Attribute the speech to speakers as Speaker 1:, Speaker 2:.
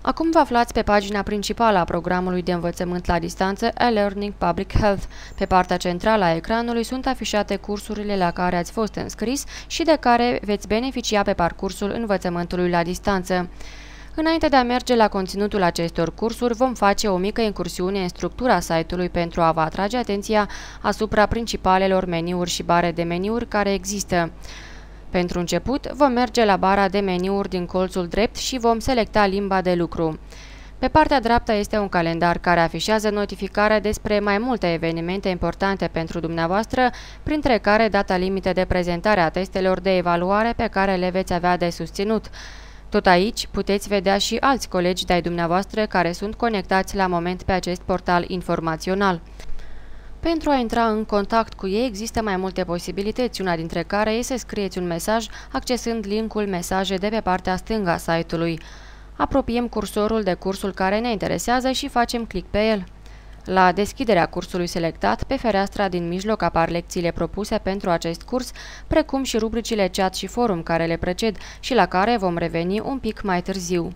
Speaker 1: Acum vă aflați pe pagina principală a programului de învățământ la distanță e-Learning Public Health. Pe partea centrală a ecranului sunt afișate cursurile la care ați fost înscris și de care veți beneficia pe parcursul învățământului la distanță. Înainte de a merge la conținutul acestor cursuri, vom face o mică incursiune în structura site-ului pentru a vă atrage atenția asupra principalelor meniuri și bare de meniuri care există. Pentru început, vom merge la bara de meniuri din colțul drept și vom selecta limba de lucru. Pe partea dreaptă este un calendar care afișează notificarea despre mai multe evenimente importante pentru dumneavoastră, printre care data limită de prezentare a testelor de evaluare pe care le veți avea de susținut. Tot aici puteți vedea și alți colegi de-ai dumneavoastră care sunt conectați la moment pe acest portal informațional. Pentru a intra în contact cu ei există mai multe posibilități, una dintre care este să scrieți un mesaj accesând linkul Mesaje de pe partea stângă a site-ului. Apropiem cursorul de cursul care ne interesează și facem click pe el. La deschiderea cursului selectat, pe fereastra din mijloc apar lecțiile propuse pentru acest curs, precum și rubricile chat și forum care le preced și la care vom reveni un pic mai târziu.